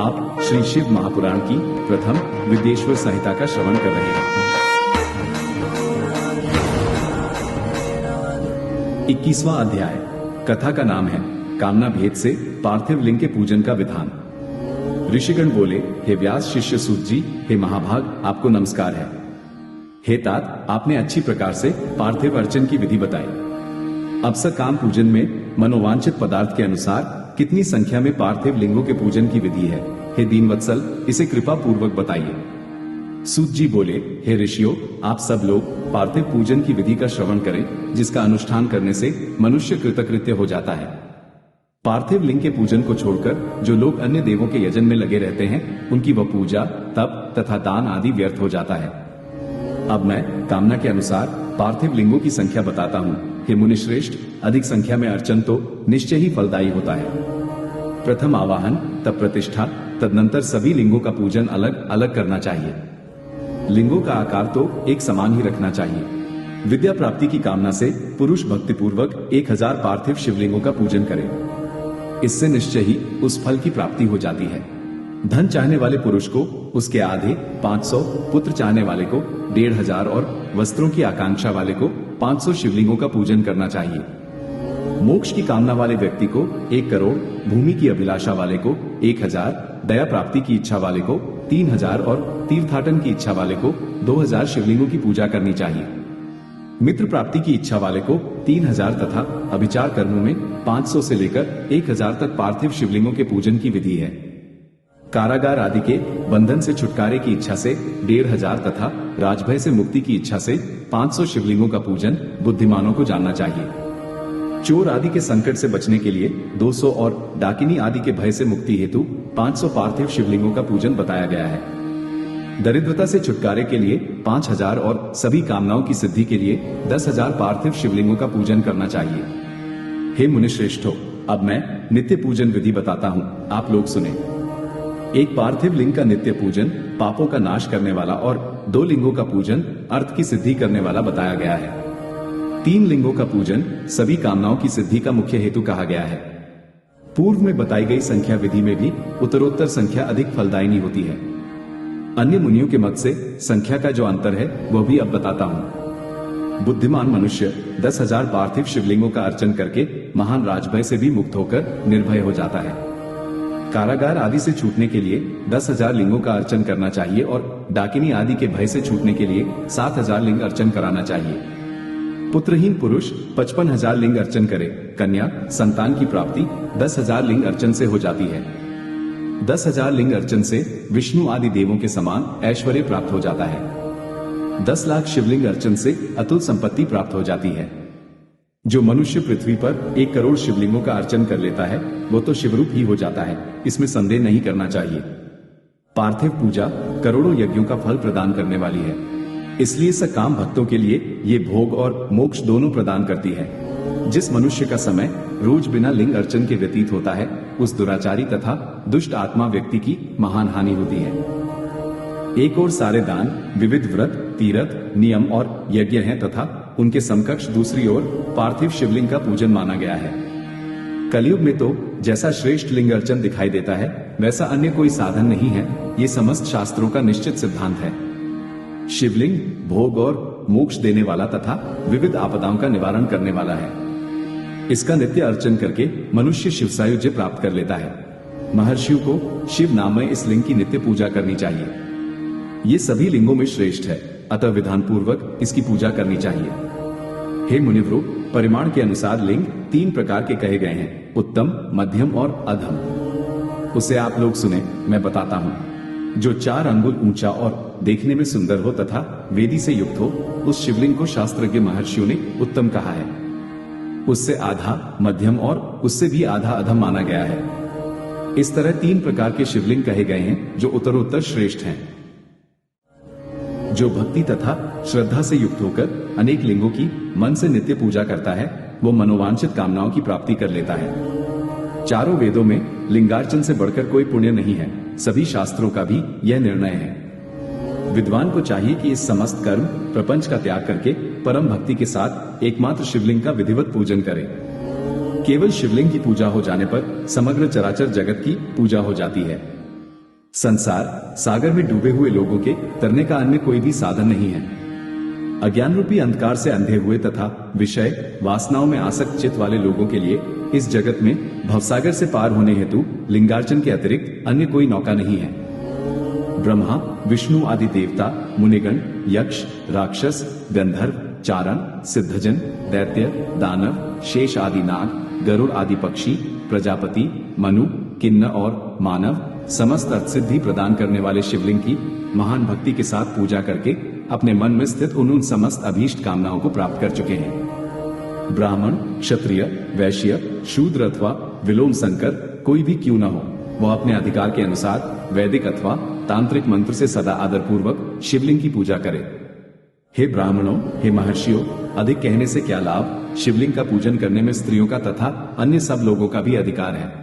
आप श्री शिव महापुराण की प्रथम विद्येश्वर संहिता का श्रवण कर रहे हैं। 21वां अध्याय। कथा का नाम है कामना भेद से पार्थिव लिंग के पूजन का विधान। ऋषिगण बोले, हे व्यास शिष्य सूत जी, हे महाभाग, आपको नमस्कार है। हे तात, आपने अच्छी प्रकार से पार्थिव अर्चन की विधि बताई। अब सकाम पूजन में मनोवांछित पदार्थ के अनुसार कितनी संख्या में पार्थिव लिंगों के पूजन की विधि है, हे दीनवत्सल, इसे कृपा पूर्वक बताइए। सूत जी बोले, हे ऋषियों, आप सब लोग पार्थिव पूजन की विधि का श्रवण करें, जिसका अनुष्ठान करने से मनुष्य कृतकृत्य हो जाता है। पार्थिव लिंग के पूजन को छोड़कर जो लोग अन्य देवों के यजन में लगे रहते हैं, उनकी वह पूजा, तप तथा दान आदि व्यर्थ हो जाता है। अब मैं कामना के अनुसार पार्थिव लिंगों की संख्या बताता हूँ। हे मुनिश्रेष्ठ, अधिक संख्या में अर्चन तो निश्चय ही फलदायी होता है। प्रथम आवाहन, तब प्रतिष्ठा, तदनंतर सभी लिंगों का पूजन अलग अलग करना चाहिए। लिंगों का आकार तो एक समान ही रखना चाहिए। विद्या प्राप्ति की कामना से पुरुष भक्तिपूर्वक 1000 पार्थिव शिवलिंगों का पूजन करे। इससे निश्चय ही उस फल की प्राप्ति हो जाती है। धन चाहने वाले पुरुष को उसके आधे 500, पुत्र चाहने वाले को 1500 और वस्त्रों की आकांक्षा वाले को 500 शिवलिंगों का पूजन करना चाहिए। मोक्ष की कामना वाले व्यक्ति को 1 करोड़, भूमि की अभिलाषा वाले को 1000, दया प्राप्ति की इच्छा वाले को 3000 और तीर्थाटन की इच्छा वाले को 2000 शिवलिंगों की पूजा करनी चाहिए। मित्र प्राप्ति की इच्छा वाले को 3000 तथा अभिचार कर्मों में 500 से लेकर 1000 तक पार्थिव शिवलिंगों के पूजन की विधि है। कारागार आदि के बंधन से छुटकारे की इच्छा से 1500 तथा राजभय से मुक्ति की इच्छा से 500 शिवलिंगों का पूजन बुद्धिमानों को जानना चाहिए। चोर आदि के संकट से बचने के लिए 200 और डाकिनी आदि के भय से मुक्ति हेतु 500 पार्थिव शिवलिंगों का पूजन बताया गया है। दरिद्रता से छुटकारे के लिए 5000 और सभी कामनाओं की सिद्धि के लिए 10,000 पार्थिव शिवलिंगों का पूजन करना चाहिए। हे मुनिश्रेष्ठों, अब मैं नित्य पूजन विधि बताता हूँ, आप लोग सुने। एक पार्थिव लिंग का नित्य पूजन पापों का नाश करने वाला और 2 लिंगों का पूजन अर्थ की सिद्धि करने वाला बताया गया है। 3 लिंगों का पूजन सभी कामनाओं की सिद्धि का मुख्य हेतु कहा गया है। पूर्व में बताई गई संख्या विधि में भी उत्तरोत्तर संख्या अधिक फलदायिनी होती है। अन्य मुनियों के मत से संख्या का जो अंतर है वह भी अब बताता हूँ। बुद्धिमान मनुष्य 10,000 पार्थिव शिवलिंगों का अर्चन करके महान राजभय से भी मुक्त होकर निर्भय हो जाता है। कारागार आदि से छूटने के लिए 10,000 लिंगों का अर्चन करना चाहिए और डाकिनी आदि के भय से छूटने के लिए 7,000 लिंग अर्चन कराना चाहिए। पुत्रहीन पुरुष 55,000 लिंग अर्चन करे। कन्या संतान की प्राप्ति 10,000 लिंग अर्चन से हो जाती है। 10,000 लिंग अर्चन से विष्णु आदि देवों के समान ऐश्वर्य प्राप्त हो जाता है। 10 लाख शिवलिंग अर्चन से अतुल संपत्ति प्राप्त हो जाती है। जो मनुष्य पृथ्वी पर 1 करोड़ शिवलिंगों का अर्चन कर लेता है वो तो शिवरूप ही हो जाता है, इसमें संदेह नहीं करना चाहिए। पार्थिव पूजा करोड़ों यज्ञों का फल प्रदान करने वाली है, इसलिए सकाम भक्तों के लिए ये भोग और मोक्ष दोनों प्रदान करती है। जिस मनुष्य का समय रोज बिना लिंग अर्चन के व्यतीत होता है, उस दुराचारी तथा दुष्ट आत्मा व्यक्ति की महान हानि होती है। एक और सारे दान, विविध व्रत, तीर्थ, नियम और यज्ञ हैं तथा उनके समकक्ष दूसरी ओर पार्थिव शिवलिंग का पूजन माना गया है। कलयुग में तो जैसा श्रेष्ठ लिंग अर्चन दिखाई देता है, वैसा अन्य कोई साधन नहीं है। ये समस्त शास्त्रों का निश्चित सिद्धांत है। शिवलिंग भोग और मोक्ष देने वाला तथा विविध आपदाओं का निवारण करने वाला है। इसका नित्य अर्चन करके मनुष्य शिव सायुज्य प्राप्त कर लेता है। महर्षियों को शिव नामय इस लिंग की नित्य पूजा करनी चाहिए। ये सभी लिंगों में श्रेष्ठ है, अतः विधान पूर्वक इसकी पूजा करनी चाहिए। हे मुनिवरों, परिमाण के अनुसार लिंग 3 प्रकार के कहे गए हैं, उत्तम, मध्यम और अधम। उसे आप लोग सुने, मैं बताता हूँ। जो 4 अंगुल ऊंचा और देखने में सुंदर हो तथा वेदी से युक्त हो, उस शिवलिंग को शास्त्रज्ञ महर्षियों ने उत्तम कहा है। उससे आधा मध्यम और उससे भी आधा अधम माना गया है। इस तरह 3 प्रकार के शिवलिंग कहे गए हैं जो उत्तरोत्तर श्रेष्ठ हैं। जो भक्ति तथा श्रद्धा से युक्त होकर अनेक लिंगों की मन से नित्य पूजा करता है, वो मनोवांछित कामनाओं की प्राप्ति कर लेता है। चारों वेदों में लिंगार्चन से बढ़कर कोई पुण्य नहीं है, सभी शास्त्रों का भी यह निर्णय है। विद्वान को चाहिए कि इस समस्त कर्म प्रपंच का त्याग करके परम भक्ति के साथ एकमात्र शिवलिंग का विधिवत पूजन करे। केवल शिवलिंग की पूजा हो जाने पर समग्र चराचर जगत की पूजा हो जाती है। संसार सागर में डूबे हुए लोगों के तरने का अन्य कोई भी साधन नहीं है। अज्ञान रूपी अंधकार से अंधे हुए तथा विषय वासनाओं में आसक्त चित्त वाले लोगों के लिए इस जगत में भवसागर से पार होने हेतु लिंगार्चन के अतिरिक्त अन्य कोई नौका नहीं है। ब्रह्मा विष्णु आदि देवता मुनिगण यक्ष राक्षस गंधर्व चारण सिद्धजन दैत्य दानव शेष आदि नाग गरुड़ आदि पक्षी प्रजापति मनु किन्न और मानव समस्त अर्थसिद्धि प्रदान करने वाले शिवलिंग की महान भक्ति के साथ पूजा करके अपने मन में स्थित उन समस्त अभीष्ट कामनाओं को प्राप्त कर चुके हैं। ब्राह्मण क्षत्रिय वैश्य शूद्र अथवा विलोम संकर कोई भी क्यों न हो, वह अपने अधिकार के अनुसार वैदिक अथवा तांत्रिक मंत्र से सदा आदर पूर्वक शिवलिंग की पूजा करे। हे ब्राह्मणों, हे महर्षियों, अधिक कहने से क्या लाभ। शिवलिंग का पूजन करने में स्त्रियों का तथा अन्य सब लोगों का भी अधिकार है।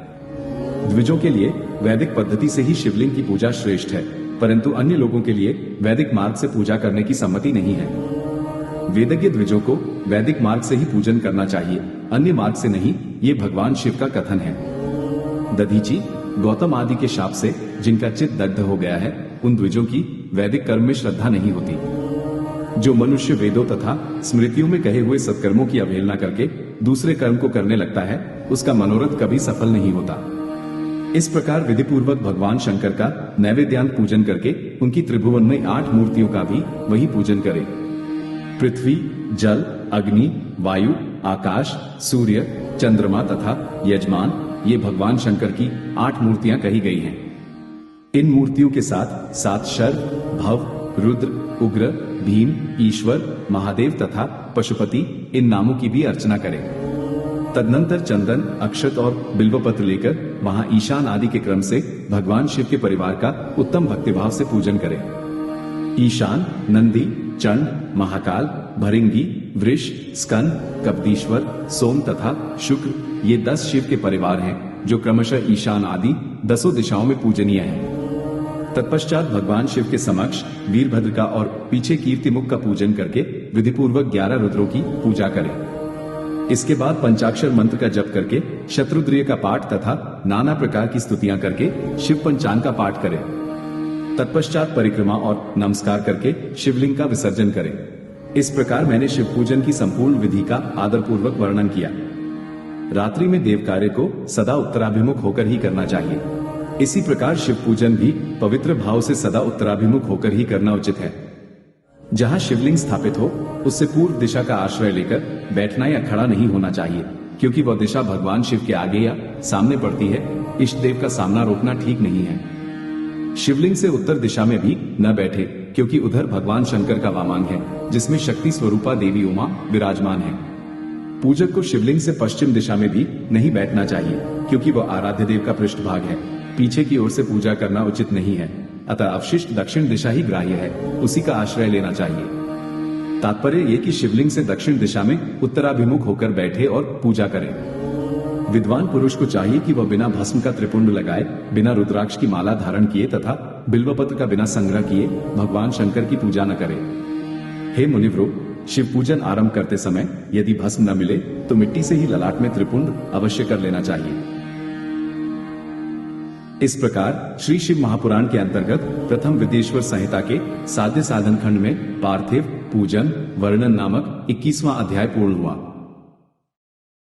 द्विजों के लिए वैदिक पद्धति से ही शिवलिंग की पूजा श्रेष्ठ है, परंतु अन्य लोगों के लिए वैदिक मार्ग से पूजा करने की सम्मति नहीं है। वेदज्ञ द्विजों को वैदिक मार्ग से ही पूजन करना चाहिए, अन्य मार्ग से नहीं, ये भगवान शिव का कथन है। दधीची गौतम आदि के शाप से जिनका चित्त दग्ध हो गया है, उन द्विजों की वैदिक कर्म में श्रद्धा नहीं होती। जो मनुष्य वेदों तथा स्मृतियों में कहे हुए सत्कर्मों की अवहेलना करके दूसरे कर्म को करने लगता है, उसका मनोरथ कभी सफल नहीं होता। इस प्रकार विधिपूर्वक भगवान शंकर का नैवेद्यांत पूजन करके उनकी त्रिभुवन में 8 मूर्तियों का भी वही पूजन करें। पृथ्वी जल अग्नि वायु आकाश सूर्य चंद्रमा तथा यजमान, ये भगवान शंकर की 8 मूर्तियां कही गई हैं। इन मूर्तियों के साथ 7 शर्व भव रुद्र उग्र भीम ईश्वर महादेव तथा पशुपति इन नामों की भी अर्चना करें। तदनंतर चंदन अक्षत और बिल्वपत्र लेकर वहां ईशान आदि के क्रम से भगवान शिव के परिवार का उत्तम भक्तिभाव से पूजन करें। ईशान नंदी चंड महाकाल भरिंगी वृष स्कंद कपदीश्वर सोम तथा शुक्र, ये 10 शिव के परिवार हैं जो क्रमशः ईशान आदि 10 दिशाओं में पूजनीय हैं। तत्पश्चात भगवान शिव के समक्ष वीरभद्र का और पीछे कीर्तिमुख का पूजन करके विधिपूर्वक 11 रुद्रों की पूजा करें। इसके बाद पंचाक्षर मंत्र का जप करके शत्रुद्रिय का पाठ तथा नाना प्रकार की स्तुतियां करके शिव पंचांग का पाठ करें। तत्पश्चात परिक्रमा और नमस्कार करके शिवलिंग का विसर्जन करें। इस प्रकार मैंने शिव पूजन की संपूर्ण विधि का आदर पूर्वक वर्णन किया। रात्रि में देव कार्य को सदा उत्तराभिमुख होकर ही करना चाहिए। इसी प्रकार शिव पूजन भी पवित्र भाव से सदा उत्तराभिमुख होकर ही करना उचित है। जहां शिवलिंग स्थापित हो उससे पूर्व दिशा का आश्रय लेकर बैठना या खड़ा नहीं होना चाहिए, क्योंकि वह दिशा भगवान शिव के आगे या सामने पड़ती है। इष्ट देव का सामना रोकना ठीक नहीं है। शिवलिंग से उत्तर दिशा में भी न बैठे, क्योंकि उधर भगवान शंकर का वामांग है जिसमें शक्ति स्वरूपा देवी उमा विराजमान है। पूजक को शिवलिंग से पश्चिम दिशा में भी नहीं बैठना चाहिए, क्योंकि वह आराध्य देव का पृष्ठभाग है। पीछे की ओर से पूजा करना उचित नहीं है, अतः अवशिष्ट दक्षिण दिशा ही ग्राह्य है, उसी का आश्रय लेना चाहिए। तात्पर्य ये कि शिवलिंग से दक्षिण दिशा में उत्तराभिमुख होकर बैठे और पूजा करें। विद्वान पुरुष को चाहिए कि वह बिना भस्म का त्रिपुंड लगाए, बिना रुद्राक्ष की माला धारण किए तथा बिल्वपत्र का बिना संग्रह किए भगवान शंकर की पूजा न करे। हे मुनिव्रो, शिव पूजन आरंभ करते समय यदि भस्म न मिले तो मिट्टी से ही ललाट में त्रिपुंड अवश्य कर लेना चाहिए। इस प्रकार श्री शिव महापुराण के अंतर्गत प्रथम विदेश्वर संहिता के साध्य साधन खंड में पार्थिव पूजन वर्णन नामक 21वां अध्याय पूर्ण हुआ।